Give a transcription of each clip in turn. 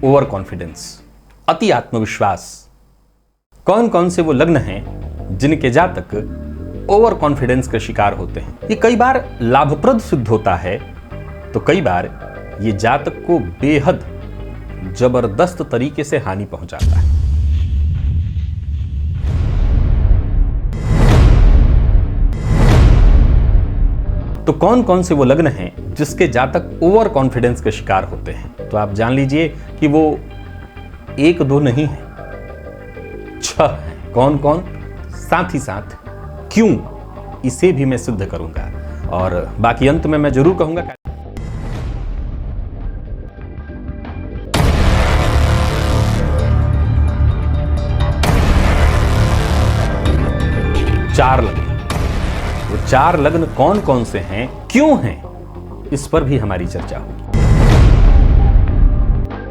Over confidence, अति आत्मविश्वास। कौन कौन से वो लग्न हैं जिनके जातक ओवर कॉन्फिडेंस के शिकार होते हैं? ये कई बार लाभप्रद सिद्ध होता है तो कई बार ये जातक को बेहद जबरदस्त तरीके से हानि पहुंचाता है। तो कौन कौन से वो लग्न हैं जिसके जातक ओवर कॉन्फिडेंस के शिकार होते हैं? तो आप जान लीजिए कि वो एक दो नहीं है, 6 हैं। कौन कौन, साथ ही साथ क्यों, इसे भी मैं सिद्ध करूंगा और बाकी अंत में मैं जरूर कहूंगा। 4 लग्न, वो 4 लग्न कौन कौन से हैं, क्यों हैं, इस पर भी हमारी चर्चा होगी।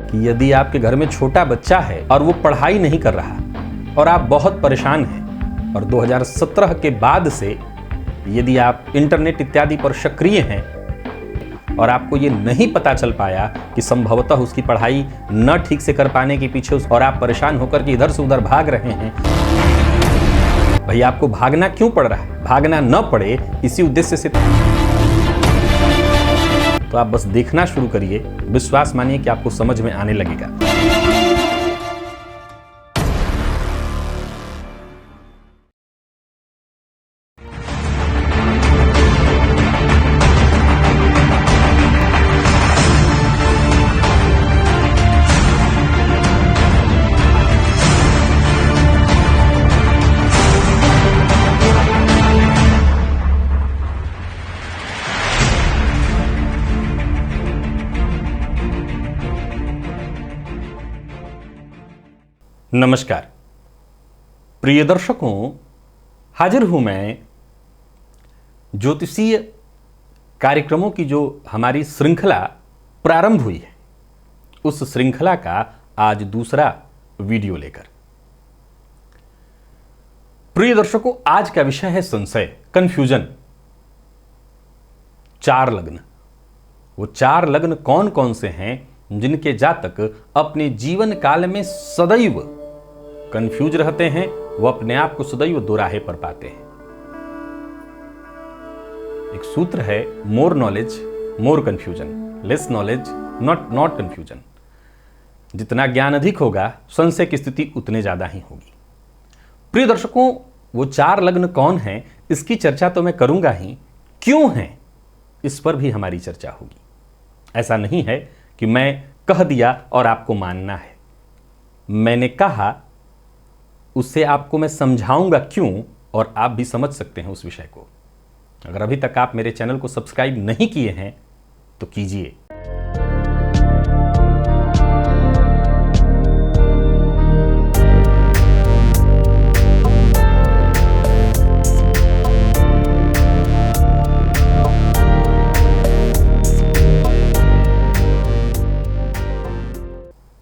कि यदि आपके घर में छोटा बच्चा है और वो पढ़ाई नहीं कर रहा और आप बहुत परेशान हैं और 2017 के बाद से यदि आप इंटरनेट इत्यादि पर सक्रिय हैं और आपको ये नहीं पता चल पाया कि संभवतः उसकी पढ़ाई न ठीक से कर पाने के पीछे और आप परेशान होकर के इधर से उधर भाग रहे हैं, भैया आपको भागना क्यों पड़ रहा है? भागना न पड़े इसी उद्देश्य से तो आप बस देखना शुरू करिए, विश्वास मानिए कि आपको समझ में आने लगेगा। नमस्कार प्रिय दर्शकों, हाजिर हूं मैं ज्योतिषीय कार्यक्रमों की जो हमारी श्रृंखला प्रारंभ हुई है, उस श्रृंखला का आज दूसरा वीडियो लेकर। प्रिय दर्शकों, आज का विषय है संशय, कंफ्यूजन। 4 लग्न, वो 4 लग्न कौन कौन से हैं जिनके जातक अपने जीवन काल में सदैव कंफ्यूज रहते हैं, वो अपने आप को सदैव दोराहे पर पाते हैं। एक सूत्र है, more knowledge more confusion, less knowledge not confusion. जितना ज्ञान अधिक होगा, संशय की स्थिति उतने ज्यादा ही होगी। प्रिय दर्शकों, वो 4 लग्न कौन हैं इसकी चर्चा तो मैं करूंगा ही, क्यों हैं इस पर भी हमारी चर्चा होगी। ऐसा नहीं है कि मैं कह दिया और आपको मानना है। मैंने कहा, उससे आपको मैं समझाऊंगा क्यों, और आप भी समझ सकते हैं उस विषय को। अगर अभी तक आप मेरे चैनल को सब्सक्राइब नहीं किए हैं तो कीजिए।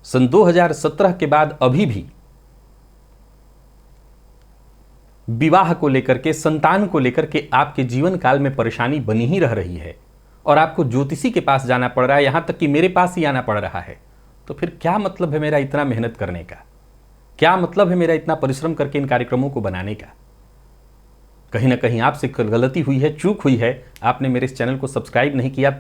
सन 2017 के बाद अभी भी विवाह को लेकर के, संतान को लेकर के आपके जीवन काल में परेशानी बनी ही रह रही है और आपको ज्योतिषी के पास जाना पड़ रहा है, यहां तक कि मेरे पास ही आना पड़ रहा है। तो फिर क्या मतलब है मेरा इतना मेहनत करने का? क्या मतलब है मेरा इतना परिश्रम करके इन कार्यक्रमों को बनाने का? कहीं ना कहीं आपसे गलती हुई है, चूक हुई है। आपने मेरे इस चैनल को सब्सक्राइब नहीं किया।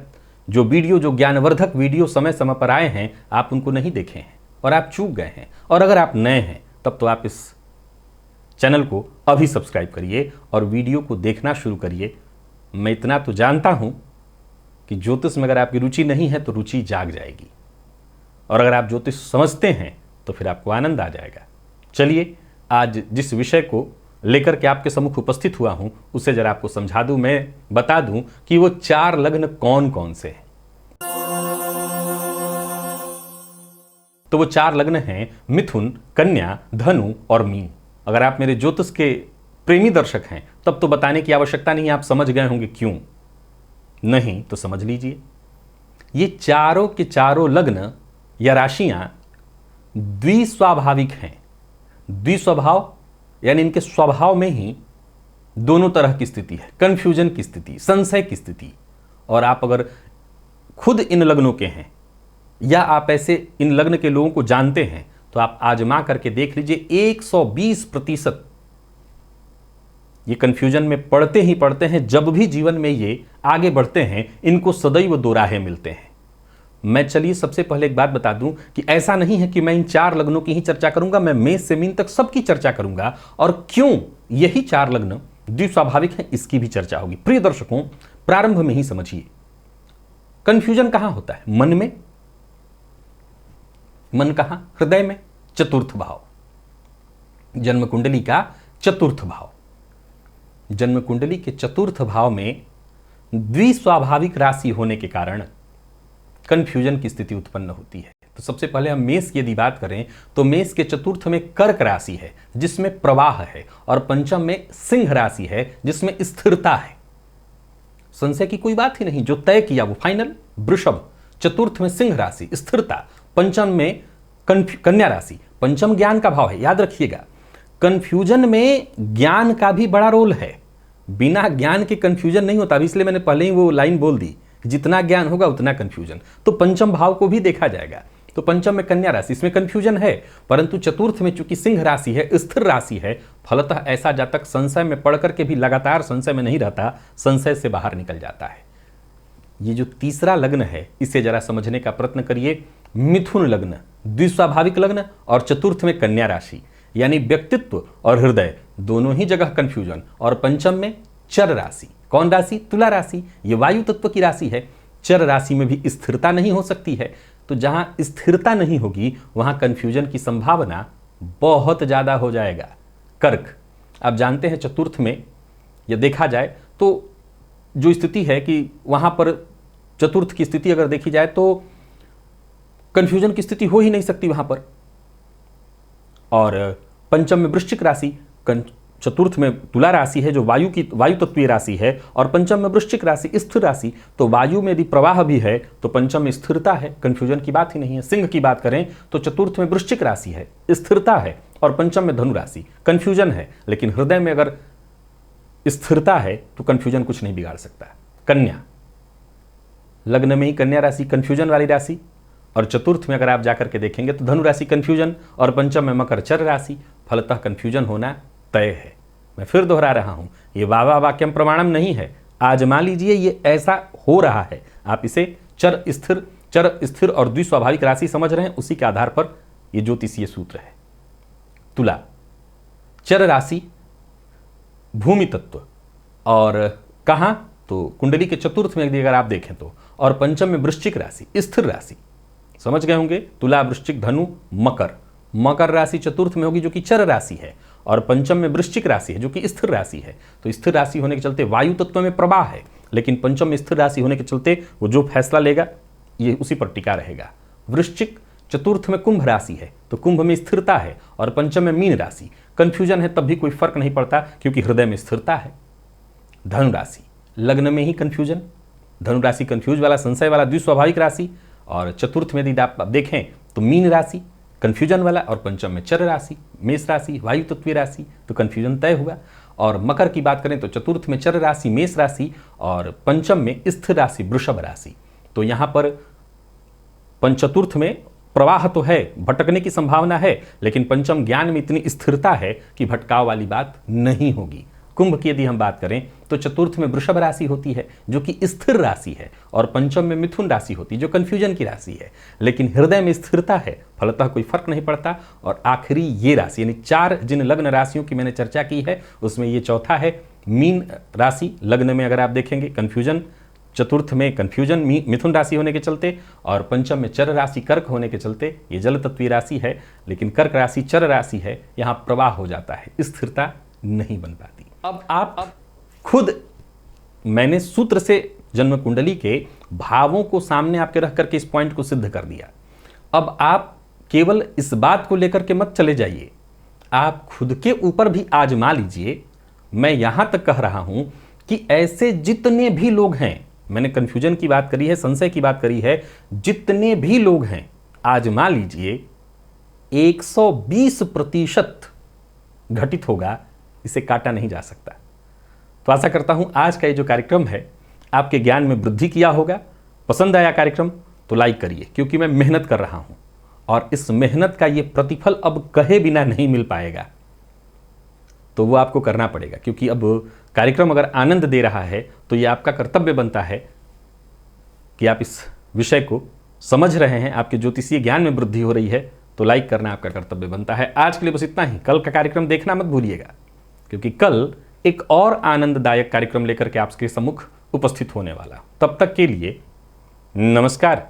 जो ज्ञानवर्धक वीडियो समय समय पर आए हैं, आप उनको नहीं देखे हैं और आप चूक गए हैं। और अगर आप नए हैं तब तो आप इस चैनल को अभी सब्सक्राइब करिए और वीडियो को देखना शुरू करिए। मैं इतना तो जानता हूं कि ज्योतिष में अगर आपकी रुचि नहीं है तो रुचि जाग जाएगी, और अगर आप ज्योतिष समझते हैं तो फिर आपको आनंद आ जाएगा। चलिए, आज जिस विषय को लेकर के आपके सम्मुख उपस्थित हुआ हूं उसे जरा आपको समझा दूं, मैं बता दूं कि वो 4 लग्न कौन कौन से हैं। तो वो 4 लग्न हैं मिथुन, कन्या, धनु और मीन। अगर आप मेरे ज्योतिष के प्रेमी दर्शक हैं तब तो बताने की आवश्यकता नहीं, आप समझ गए होंगे क्यों। नहीं तो समझ लीजिए, ये चारों के चारों लग्न या राशियां द्विस्वाभाविक हैं। द्विस्वभाव यानी इनके स्वभाव में ही दोनों तरह की स्थिति है, कंफ्यूजन की स्थिति, संशय की स्थिति। और आप अगर खुद इन लग्नों के हैं या आप ऐसे इन लग्न के लोगों को जानते हैं तो आप आजमा करके देख लीजिए 120% ये कंफ्यूजन में पड़ते ही पड़ते हैं। जब भी जीवन में ये आगे बढ़ते हैं इनको सदैव दो राहें मिलते हैं। मैं चलिए सबसे पहले एक बात बता दूं कि ऐसा नहीं है कि मैं इन 4 लग्नों की ही चर्चा करूंगा, मैं मेष से मीन तक सबकी चर्चा करूंगा और क्यों यही 4 लग्न द्विस्वाभाविक हैं इसकी भी चर्चा होगी। प्रिय दर्शकों, प्रारंभ में ही समझिए कंफ्यूजन कहां होता है? मन में। मन कहां? हृदय में, चतुर्थ भाव, जन्म कुंडली का चतुर्थ भाव। जन्म कुंडली के चतुर्थ भाव में द्विस्वाभाविक राशि होने के कारण कंफ्यूजन की स्थिति उत्पन्न होती है। तो सबसे पहले हम मेष की यदि बात करें तो मेष के चतुर्थ में कर्क राशि है जिसमें प्रवाह है और पंचम में सिंह राशि है जिसमें स्थिरता है। संशय की कोई बात ही नहीं, जो तय किया वो फाइनल। वृषभ, चतुर्थ में सिंह राशि, स्थिरता। पंचम में कन्या राशि, पंचम ज्ञान का भाव है। याद रखिएगा कंफ्यूजन में ज्ञान का भी बड़ा रोल है। बिना ज्ञान के कंफ्यूजन नहीं होता। इसलिए मैंने पहले ही वो लाइन बोल दी, जितना ज्ञान होगा उतना कंफ्यूजन। तो पंचम भाव को भी देखा जाएगा। तो पंचम में कन्या राशि, इसमें कंफ्यूजन है, परंतु चतुर्थ में चूंकि सिंह राशि है, स्थिर राशि है, फलतः ऐसा जातक संशय में पढ़ करके भी लगातार संशय में नहीं रहता, संशय से बाहर निकल जाता है। ये जो तीसरा लग्न है इसे जरा समझने का प्रयत्न करिए। मिथुन लग्न, द्विस्वाभाविक लग्न और चतुर्थ में कन्या राशि, यानी व्यक्तित्व और हृदय दोनों ही जगह कंफ्यूजन। और पंचम में चर राशि, कौन राशि? तुला राशि। ये वायु तत्व की राशि है। चर राशि में भी स्थिरता नहीं हो सकती है। तो जहां स्थिरता नहीं होगी वहां कंफ्यूजन की संभावना बहुत ज्यादा हो जाएगा। कर्क, आप जानते हैं चतुर्थ में यह देखा जाए तो जो स्थिति है कि वहां पर चतुर्थ की स्थिति अगर देखी जाए तो कंफ्यूजन की स्थिति हो ही नहीं सकती वहां पर। और पंचम में वृश्चिक राशि, चतुर्थ में तुला राशि है जो वायु तत्वीय राशि है, और पंचम में वृश्चिक राशि, स्थिर राशि। तो वायु में यदि प्रवाह भी है तो पंचम में स्थिरता है, कंफ्यूजन की बात ही नहीं है। सिंह की बात करें तो चतुर्थ में वृश्चिक राशि है, स्थिरता है, और पंचम में धनु राशि, कंफ्यूजन है। लेकिन हृदय में अगर स्थिरता है तो कंफ्यूजन कुछ नहीं बिगाड़ सकता। कन्या लग्न में ही कन्या राशि कंफ्यूजन वाली राशि, और चतुर्थ में अगर आप जाकर के देखेंगे तो धनु राशि कंफ्यूजन, और पंचम में मकर चर राशि, फलतः कंफ्यूजन होना तय है। मैं फिर दोहरा रहा हूं, ये वावा वाक्यम प्रमाणम नहीं है। आजमा लीजिए, ये ऐसा हो रहा है। आप इसे चर स्थिर और द्विस्वाभाविक राशि समझ रहे हैं, उसी के आधार पर ये ज्योतिषीय सूत्र है। तुला चर राशि, भूमि तत्व, और कहां? तो कुंडली के चतुर्थ में अगर आप देखें तो, और पंचम में वृश्चिक राशि, स्थिर राशि। समझ गए होंगे, तुला, वृश्चिक, धनु, मकर। मकर राशि चतुर्थ में होगी जो कि चर राशि है, और पंचम में वृश्चिक राशि है जो कि स्थिर राशि है। तो स्थिर राशि होने के चलते वायु तत्व में प्रवाह है, लेकिन पंचम में स्थिर राशि होने के चलते वो जो फैसला लेगा ये उसी पर टिका रहेगा। वृश्चिक चतुर्थ में कुंभ राशि है तो कुंभ में स्थिरता है, और पंचम में मीन राशि, कंफ्यूजन है तब भी कोई फर्क नहीं पड़ता क्योंकि हृदय में स्थिरता है। धनु राशि लग्न में ही कंफ्यूजन, धनु राशि कंफ्यूज वाला, संशय वाला, द्विस्वाभाविक राशि, और चतुर्थ में यदि आप देखें तो मीन राशि कंफ्यूजन वाला, और पंचम में चर राशि, मेष राशि, वायु तत्वीय राशि, तो कंफ्यूजन तय हुआ। और मकर की बात करें तो चतुर्थ में चर राशि, मेष राशि, और पंचम में स्थिर राशि, वृषभ राशि। तो यहां पर चतुर्थ में प्रवाह तो है, भटकने की संभावना है, लेकिन पंचम ज्ञान में इतनी स्थिरता है कि भटकाव वाली बात नहीं होगी। कुंभ की यदि हम बात करें तो चतुर्थ में वृषभ राशि होती है जो कि स्थिर राशि है, और पंचम में मिथुन राशि होती है जो कंफ्यूजन की राशि है, लेकिन हृदय में स्थिरता है, फलतः कोई फर्क नहीं पड़ता। और आखिरी ये राशि, यानी 4 जिन लग्न राशियों की मैंने चर्चा की है उसमें ये चौथा है मीन राशि। लग्न में अगर आप देखेंगे कंफ्यूजन, चतुर्थ में कंफ्यूजन मिथुन राशि होने के चलते, और पंचम में चर राशि कर्क होने के चलते ये जल तत्वीय राशि है, लेकिन कर्क राशि चर राशि है, यहाँ प्रवाह हो जाता है, स्थिरता नहीं बन पाती। अब आप खुद, मैंने सूत्र से जन्म कुंडली के भावों को सामने आपके रख करके इस पॉइंट को सिद्ध कर दिया। अब आप केवल इस बात को लेकर के मत चले जाइए, आप खुद के ऊपर भी आजमा लीजिए। मैं यहां तक कह रहा हूं कि ऐसे जितने भी लोग हैं, मैंने कंफ्यूजन की बात करी है, संशय की बात करी है, जितने भी लोग हैं आजमा लीजिए, 120% घटित होगा, इसे काटा नहीं जा सकता। तो आशा करता हूं आज का ये जो कार्यक्रम है आपके ज्ञान में वृद्धि किया होगा। पसंद आया कार्यक्रम तो लाइक करिए, क्योंकि मैं मेहनत कर रहा हूं और इस मेहनत का ये प्रतिफल अब कहे बिना नहीं मिल पाएगा। तो वो आपको करना पड़ेगा, क्योंकि अब कार्यक्रम अगर आनंद दे रहा है तो ये आपका कर्तव्य बनता है कि आप इस विषय को समझ रहे हैं, आपके ज्योतिषीय ज्ञान में वृद्धि हो रही है, तो लाइक करना आपका कर्तव्य बनता है। आज के लिए बस इतना ही। कल का कार्यक्रम देखना मत भूलिएगा, क्योंकि कल एक और आनंददायक कार्यक्रम लेकर के आपके सम्मुख उपस्थित होने वाला। तब तक के लिए नमस्कार।